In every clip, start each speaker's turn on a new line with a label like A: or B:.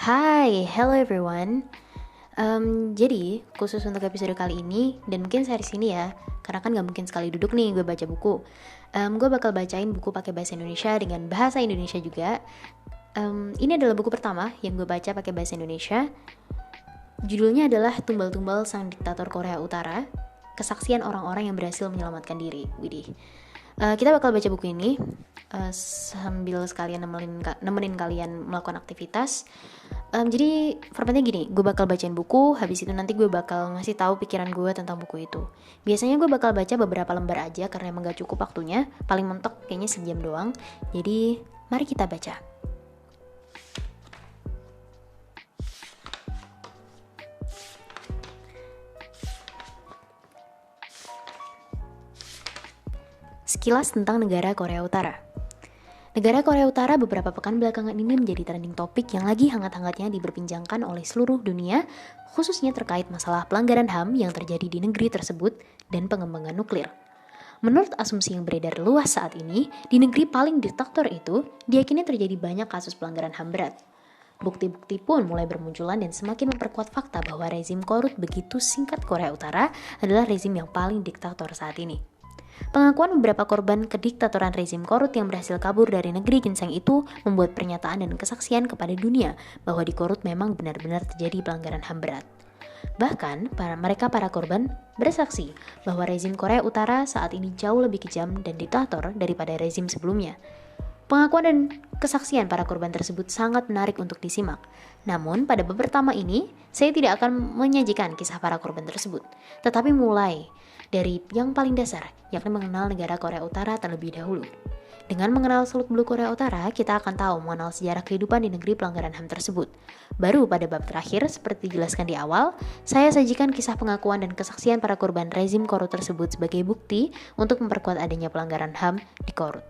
A: Hai, hello everyone. Jadi khusus untuk episode kali ini dan mungkin series ini ya, karena kan gak mungkin sekali duduk nih gue baca buku. Gue bakal bacain buku pakai bahasa Indonesia dengan bahasa Indonesia juga. Ini adalah buku pertama yang gue baca pakai bahasa Indonesia. Judulnya adalah Tumbal-Tumbal Sang Diktator Korea Utara, Kesaksian Orang-Orang yang Berhasil Menyelamatkan Diri. Widih. Kita bakal baca buku ini sambil sekalian nemenin kalian melakukan aktivitas. Jadi formatnya gini, gue bakal bacain buku, habis itu nanti gue bakal ngasih tahu pikiran gue tentang buku itu. Biasanya gue bakal baca beberapa lembar aja karena emang gak cukup waktunya, paling mentok kayaknya sejam doang. Jadi mari kita baca. Sekilas tentang negara Korea Utara. Negara Korea Utara beberapa pekan belakangan ini menjadi trending topik yang lagi hangat-hangatnya diperbincangkan oleh seluruh dunia, khususnya terkait masalah pelanggaran HAM yang terjadi di negeri tersebut dan pengembangan nuklir. Menurut asumsi yang beredar luas saat ini, di negeri paling diktator itu, diyakini terjadi banyak kasus pelanggaran HAM berat. Bukti-bukti pun mulai bermunculan dan semakin memperkuat fakta bahwa rezim korut begitu singkat Korea Utara adalah rezim yang paling diktator saat ini. Pengakuan beberapa korban kediktatoran rezim korut yang berhasil kabur dari negeri ginseng itu membuat pernyataan dan kesaksian kepada dunia bahwa di Korut memang benar-benar terjadi pelanggaran HAM berat. Bahkan, para korban bersaksi bahwa rezim Korea Utara saat ini jauh lebih kejam dan diktator daripada rezim sebelumnya. Pengakuan dan kesaksian para korban tersebut sangat menarik untuk disimak. Namun, pada bab pertama ini, saya tidak akan menyajikan kisah para korban tersebut, tetapi mulai dari yang paling dasar, yakni mengenal negara Korea Utara terlebih dahulu. Dengan mengenal Seluk-Beluk Korea Utara, kita akan tahu mengenal sejarah kehidupan di negeri pelanggaran HAM tersebut. Baru pada bab terakhir, seperti dijelaskan di awal, saya sajikan kisah pengakuan dan kesaksian para korban rezim Korut tersebut sebagai bukti untuk memperkuat adanya pelanggaran HAM di Korut.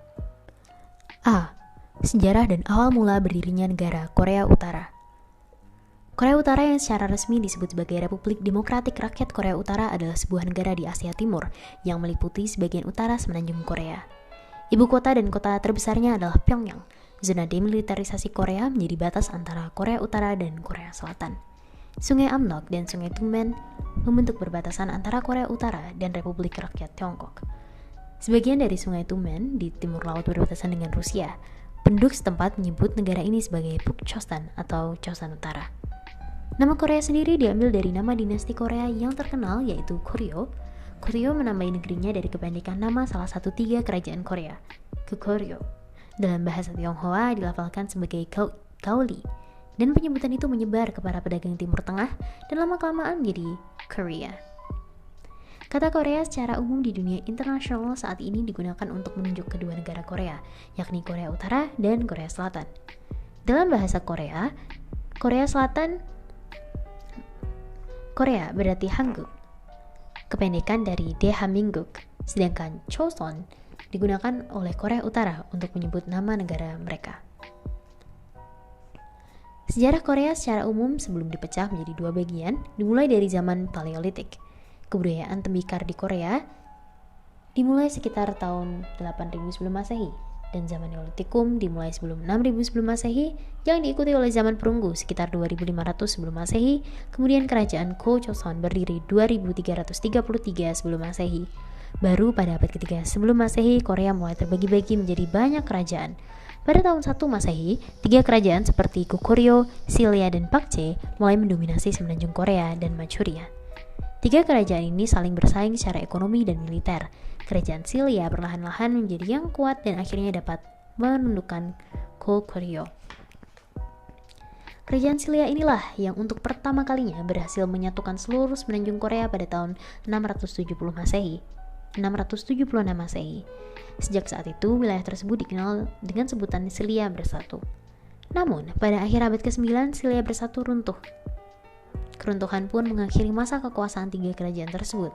A: A. Sejarah dan awal mula berdirinya negara Korea Utara. Korea Utara yang secara resmi disebut sebagai Republik Demokratik Rakyat Korea Utara adalah sebuah negara di Asia Timur yang meliputi sebagian utara semenanjung Korea. Ibu kota dan kota terbesarnya adalah Pyongyang. Zona demilitarisasi Korea menjadi batas antara Korea Utara dan Korea Selatan. Sungai Amnok dan Sungai Tumen membentuk perbatasan antara Korea Utara dan Republik Rakyat Tiongkok. Sebagian dari Sungai Tumen di timur laut berbatasan dengan Rusia. Penduduk setempat menyebut negara ini sebagai Pukchostan atau Chosan Utara. Nama Korea sendiri diambil dari nama dinasti Korea yang terkenal yaitu Goryeo. Goryeo menamai negerinya dari kependekan nama salah satu 3 kerajaan Korea, Goryeo. Dalam bahasa Tionghoa dilafalkan sebagai Gaoli, dan penyebutan itu menyebar kepada pedagang Timur Tengah dan lama-kelamaan menjadi Korea. Kata Korea secara umum di dunia internasional saat ini digunakan untuk menunjuk kedua negara Korea, yakni Korea Utara dan Korea Selatan. Dalam bahasa Korea, Korea Selatan Korea berarti Hanguk, kependekan dari Daehanmingguk, sedangkan Choson digunakan oleh Korea Utara untuk menyebut nama negara mereka. Sejarah Korea secara umum sebelum dipecah menjadi 2 bagian, dimulai dari zaman Paleolitik. Kebudayaan tembikar di Korea dimulai sekitar tahun 8000 sebelum Masehi, dan zaman Neolitikum dimulai sebelum 6000 sebelum Masehi yang diikuti oleh zaman perunggu sekitar 2500 sebelum Masehi, kemudian kerajaan Go-Joseon berdiri 2333 sebelum Masehi. Baru pada abad ketiga sebelum Masehi, Korea mulai terbagi-bagi menjadi banyak kerajaan. Pada tahun 1 Masehi, 3 kerajaan seperti Goguryeo, Silla, dan Bakche mulai mendominasi semenanjung Korea dan Manchuria. 3 kerajaan ini saling bersaing secara ekonomi dan militer. Kerajaan Silla perlahan-lahan menjadi yang kuat dan akhirnya dapat menundukkan Goguryeo. Kerajaan Silla inilah yang untuk pertama kalinya berhasil menyatukan seluruh semenanjung Korea pada tahun 676 Masehi. Sejak saat itu, wilayah tersebut dikenal dengan sebutan Silla Bersatu. Namun, pada akhir abad ke-9, Silla Bersatu runtuh. Keruntuhan pun mengakhiri masa kekuasaan 3 kerajaan tersebut.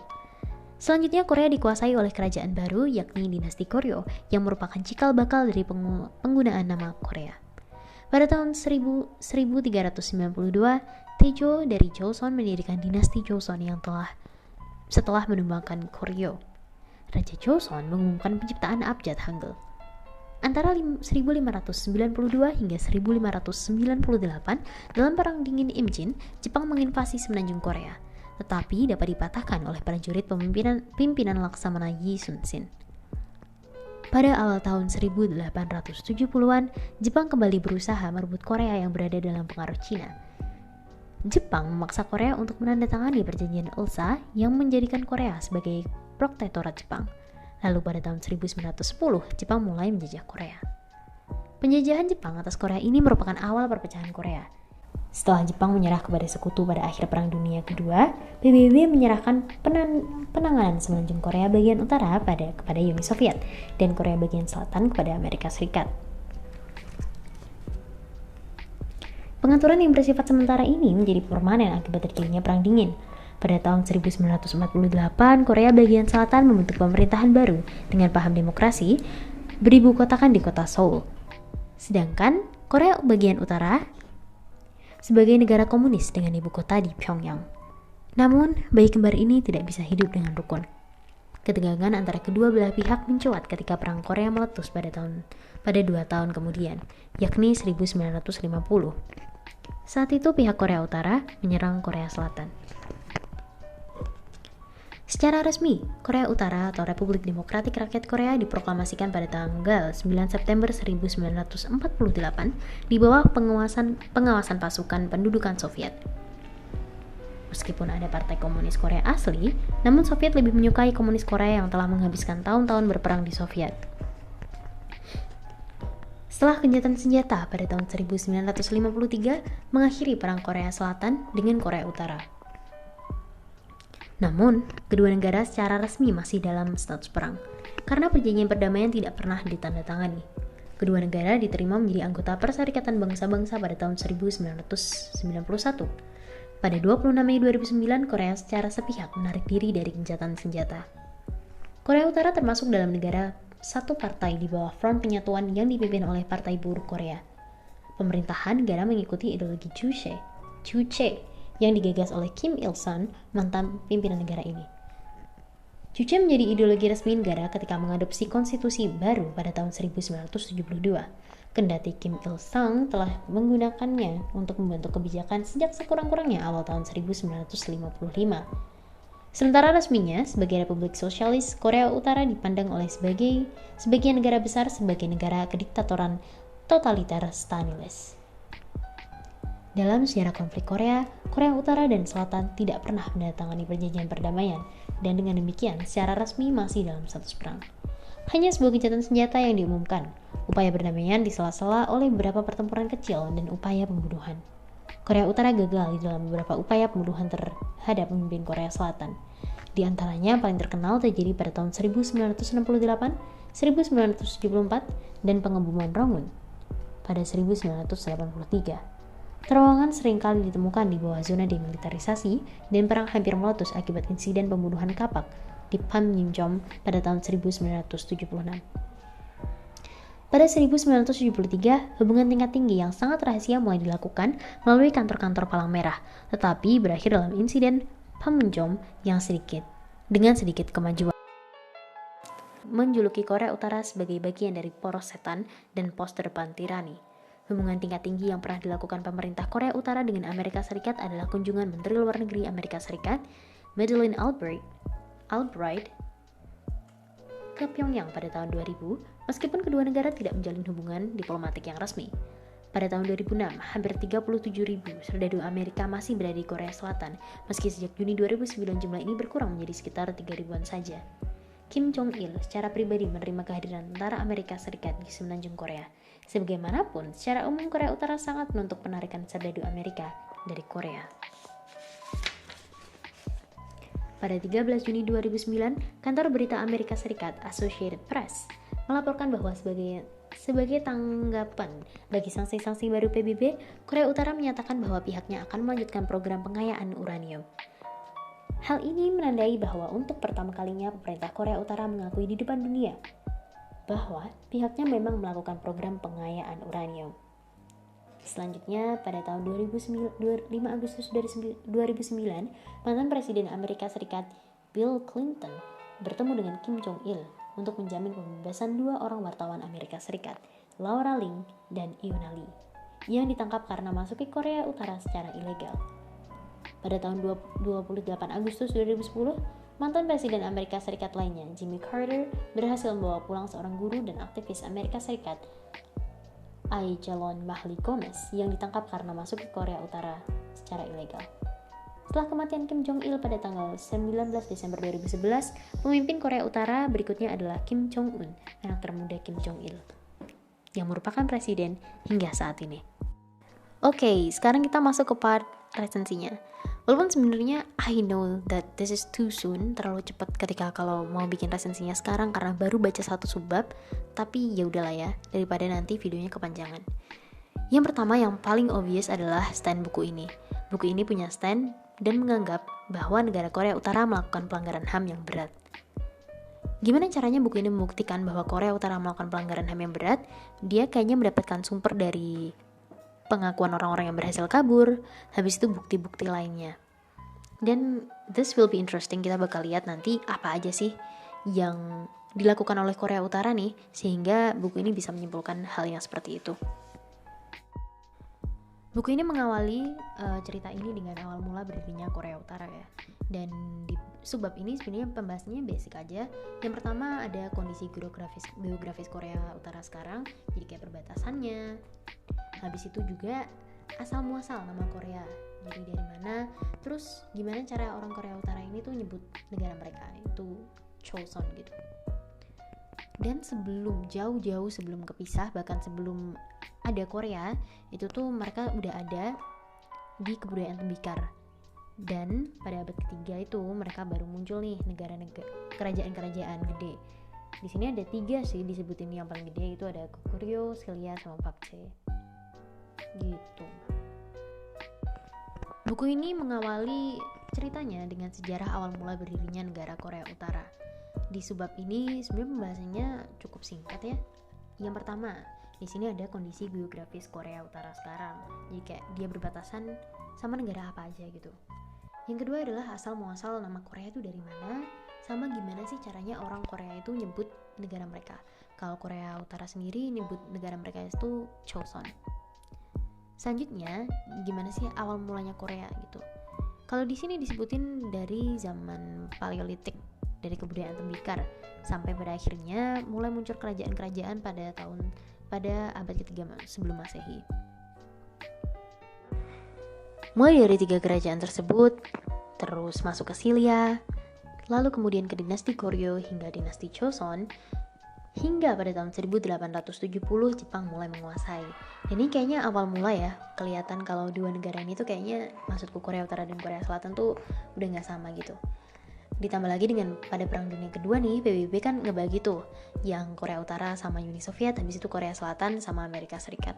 A: Selanjutnya Korea dikuasai oleh kerajaan baru yakni dinasti Goryeo yang merupakan cikal bakal dari penggunaan nama Korea. Pada tahun 1392, Taejo dari Joseon mendirikan dinasti Joseon yang setelah menumbangkan Goryeo. Raja Joseon mengumumkan penciptaan abjad Hangul. Antara 1592 hingga 1598, dalam Perang Dingin Imjin, Jepang menginvasi semenanjung Korea, tetapi dapat dipatahkan oleh prajurit pimpinan Laksamana Yi Sun-sin. Pada awal tahun 1870-an, Jepang kembali berusaha merebut Korea yang berada dalam pengaruh Cina. Jepang memaksa Korea untuk menandatangani perjanjian Ulsa yang menjadikan Korea sebagai protektorat Jepang. Lalu pada tahun 1910, Jepang mulai menjajah Korea. Penjajahan Jepang atas Korea ini merupakan awal perpecahan Korea. Setelah Jepang menyerah kepada sekutu pada akhir Perang Dunia Kedua, PBB menyerahkan penanganan semenanjung Korea bagian utara kepada Uni Soviet dan Korea bagian selatan kepada Amerika Serikat. Pengaturan yang bersifat sementara ini menjadi permanen akibat terjadinya Perang Dingin. Pada tahun 1948, Korea bagian selatan membentuk pemerintahan baru dengan paham demokrasi, beribu kotakan di kota Seoul. Sedangkan Korea bagian utara sebagai negara komunis dengan ibu kota di Pyongyang. Namun, bayi kembar ini tidak bisa hidup dengan rukun. Ketegangan antara kedua belah pihak mencuat ketika Perang Korea meletus pada 2 tahun kemudian, yakni 1950. Saat itu pihak Korea Utara menyerang Korea Selatan. Secara resmi, Korea Utara atau Republik Demokratik Rakyat Korea diproklamasikan pada tanggal 9 September 1948 di bawah pengawasan pasukan pendudukan Soviet. Meskipun ada Partai Komunis Korea asli, namun Soviet lebih menyukai komunis Korea yang telah menghabiskan tahun-tahun berperang di Soviet. Setelah gencatan senjata pada tahun 1953 mengakhiri Perang Korea Selatan dengan Korea Utara. Namun, kedua negara secara resmi masih dalam status perang, karena perjanjian perdamaian tidak pernah ditandatangani. Kedua negara diterima menjadi anggota Perserikatan Bangsa-Bangsa pada tahun 1991. Pada 26 Mei 2009, Korea secara sepihak menarik diri dari gencatan senjata. Korea Utara termasuk dalam negara satu partai di bawah Front Penyatuan yang dipimpin oleh Partai Buruh Korea. Pemerintahan negara mengikuti ideologi Juche yang digagas oleh Kim Il-sung, mantan pimpinan negara ini. Juche menjadi ideologi resmi negara ketika mengadopsi konstitusi baru pada tahun 1972. Kendati Kim Il-sung telah menggunakannya untuk membentuk kebijakan sejak sekurang-kurangnya awal tahun 1955. Sementara resminya, sebagai Republik Sosialis, Korea Utara dipandang oleh sebagian negara besar sebagai negara kediktatoran totaliter Stalinist. Dalam sejarah konflik Korea Utara dan Selatan tidak pernah menandatangani perjanjian perdamaian, dan dengan demikian secara resmi masih dalam status perang. Hanya sebuah gencatan senjata yang diumumkan, upaya perdamaian disela-sela oleh beberapa pertempuran kecil dan upaya pembunuhan. Korea Utara gagal di dalam beberapa upaya pembunuhan terhadap pemimpin Korea Selatan. Di antaranya paling terkenal terjadi pada tahun 1968, 1974, dan pengebuman Rangun pada 1983. Terowongan seringkali ditemukan di bawah zona demilitarisasi dan perang hampir meletus akibat insiden pembunuhan kapak di Panmunjom pada tahun 1976. Pada 1973, hubungan tingkat tinggi yang sangat rahasia mulai dilakukan melalui kantor-kantor Palang Merah, tetapi berakhir dalam insiden Panmunjom yang dengan sedikit kemajuan. Menjuluki Korea Utara sebagai bagian dari poros setan dan pos terdepan tirani. Hubungan tingkat tinggi yang pernah dilakukan pemerintah Korea Utara dengan Amerika Serikat adalah kunjungan Menteri Luar Negeri Amerika Serikat, Madeleine Albright, ke Pyongyang pada tahun 2000, meskipun kedua negara tidak menjalin hubungan diplomatik yang resmi. Pada tahun 2006, hampir 37.000 serdadu Amerika masih berada di Korea Selatan, meski sejak Juni 2009 jumlah ini berkurang menjadi sekitar 3.000-an saja. Kim Jong-il secara pribadi menerima kehadiran tentara Amerika Serikat di semenanjung Korea. Sebagaimanapun, secara umum Korea Utara sangat menuntut penarikan serdadu Amerika dari Korea. Pada 13 Juni 2009, kantor berita Amerika Serikat Associated Press melaporkan bahwa sebagai tanggapan bagi sanksi-sanksi baru PBB, Korea Utara menyatakan bahwa pihaknya akan melanjutkan program pengayaan uranium. Hal ini menandai bahwa untuk pertama kalinya pemerintah Korea Utara mengakui di depan dunia bahwa pihaknya memang melakukan program pengayaan uranium. Selanjutnya, pada tahun 5 Agustus 2009, mantan Presiden Amerika Serikat Bill Clinton bertemu dengan Kim Jong-il untuk menjamin pembebasan 2 orang wartawan Amerika Serikat, Laura Link dan Iona Lee, yang ditangkap karena masuk ke Korea Utara secara ilegal. Pada tahun 28 Agustus 2010, mantan Presiden Amerika Serikat lainnya, Jimmy Carter, berhasil membawa pulang seorang guru dan aktivis Amerika Serikat, Aijalon Mahli Gomez, yang ditangkap karena masuk ke Korea Utara secara ilegal. Setelah kematian Kim Jong-il pada tanggal 19 Desember 2011, pemimpin Korea Utara berikutnya adalah Kim Jong-un, anak termuda Kim Jong-il, yang merupakan presiden hingga saat ini. Oke, sekarang kita masuk ke part resensinya. Walaupun sebenarnya I know that this is too soon, terlalu cepat ketika kalau mau bikin resensinya sekarang karena baru baca 1 subbab, tapi ya udahlah ya, daripada nanti videonya kepanjangan. Yang pertama yang paling obvious adalah stand buku ini. Buku ini punya stand dan menganggap bahwa negara Korea Utara melakukan pelanggaran HAM yang berat. Gimana caranya buku ini membuktikan bahwa Korea Utara melakukan pelanggaran HAM yang berat? Dia kayaknya mendapatkan sumber dari pengakuan orang-orang yang berhasil kabur, habis itu bukti-bukti lainnya. Dan this will be interesting, kita bakal lihat nanti apa aja sih yang dilakukan oleh Korea Utara nih, sehingga buku ini bisa menyimpulkan hal yang seperti itu. Buku ini mengawali cerita ini dengan awal mula berdirinya Korea Utara ya. Dan di subbab ini sebenarnya pembahasannya basic aja. Yang pertama ada kondisi geografis Korea Utara sekarang, jadi kayak perbatasannya. Habis itu juga asal muasal nama Korea, jadi dari mana, terus gimana cara orang Korea Utara ini tuh nyebut negara mereka, itu Choson gitu. Dan jauh-jauh sebelum kepisah, bahkan sebelum ada Korea, itu tuh mereka udah ada di kebudayaan tembikar. Dan pada abad ketiga itu mereka baru muncul nih kerajaan-kerajaan gede. Di sini ada 3 sih disebutin yang paling gede, itu ada Goguryeo, Silla, sama Pakche. Gitu. Buku ini mengawali ceritanya dengan sejarah awal mula berdirinya negara Korea Utara. Di subbab ini sebenarnya pembahasannya cukup singkat ya. Yang pertama, di sini ada kondisi geografis Korea Utara sekarang. Jadi kayak dia berbatasan sama negara apa aja gitu. Yang kedua adalah asal muasal nama Korea itu dari mana, sama gimana sih caranya orang Korea itu nyebut negara mereka. Kalau Korea Utara sendiri nyebut negara mereka itu Choson. Selanjutnya, gimana sih awal mulanya Korea gitu. Kalau di sini disebutin dari zaman Paleolitik, dari kebudayaan tembikar, sampai pada akhirnya mulai muncul kerajaan-kerajaan pada abad ketiga sebelum Masehi. Mulai dari 3 kerajaan tersebut, terus masuk ke Silla, lalu kemudian ke dinasti Goryeo hingga dinasti Choson, hingga pada tahun 1870 Jepang mulai menguasai. Dan ini kayaknya awal mula ya, kelihatan kalau 2 negara ini tuh kayaknya, maksudku Korea Utara dan Korea Selatan tuh udah gak sama gitu. Ditambah lagi dengan pada Perang Dunia Kedua nih, PBB kan ngebagi tuh, yang Korea Utara sama Uni Soviet, habis itu Korea Selatan sama Amerika Serikat.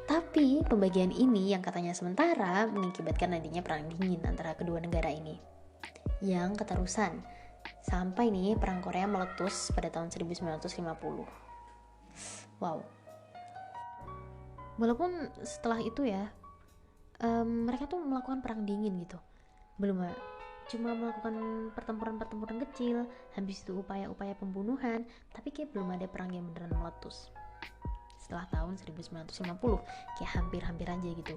A: Tapi pembagian ini yang katanya sementara mengakibatkan adanya perang dingin antara kedua negara ini, yang keterusan sampai nih perang Korea meletus pada tahun 1950. Wow. Walaupun setelah itu ya, mereka tuh melakukan perang dingin gitu. Cuma melakukan pertempuran kecil, habis itu upaya-upaya pembunuhan, tapi kayak belum ada perang yang beneran meletus. Setelah tahun 1950, kayak hampir-hampir aja gitu.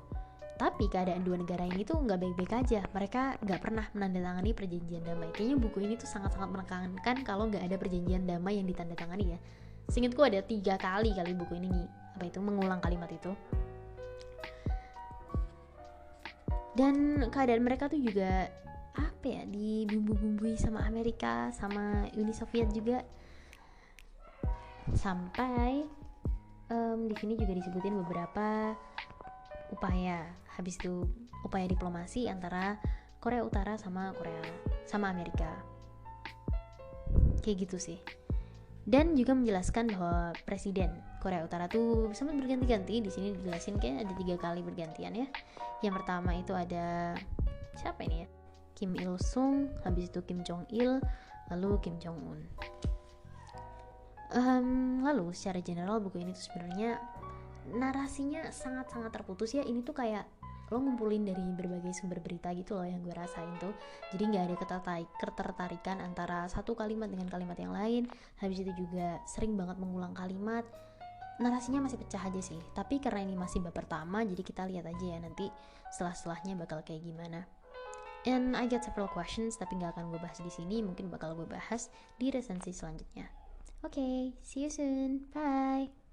A: Tapi keadaan 2 negara ini tuh gak baik-baik aja. Mereka gak pernah menandatangani perjanjian damai. Kayaknya buku ini tuh sangat-sangat menekankan kalau gak ada perjanjian damai yang ditandatangani ya. Seingatku ada 3 kali buku ini nih, mengulang kalimat itu. Dan keadaan mereka tuh juga dibumbu-bumbui sama Amerika, sama Uni Soviet juga. Sampai di sini juga disebutin beberapa upaya, habis itu upaya diplomasi antara Korea Utara sama Amerika, kayak gitu sih. Dan juga menjelaskan bahwa presiden Korea Utara tuh sempat berganti-ganti. Di sini dijelasin kayak ada 3 kali bergantian ya. Yang pertama itu ada siapa ini ya? Kim Il Sung, habis itu Kim Jong Il, lalu Kim Jong Un. Lalu secara general buku ini tuh sebenarnya narasinya sangat-sangat terputus ya. Ini tuh kayak lo ngumpulin dari berbagai sumber berita gitu loh yang gue rasain tuh. Jadi nggak ada ketertarikan antara satu kalimat dengan kalimat yang lain. Habis itu juga sering banget mengulang kalimat. Narasinya masih pecah aja sih. Tapi karena ini masih bab pertama, jadi kita lihat aja ya nanti setelah-setelahnya bakal kayak gimana. And I get several questions, tapi nggak akan gue bahas di sini. Mungkin bakal gue bahas di resensi selanjutnya. Okay, see you soon. Bye.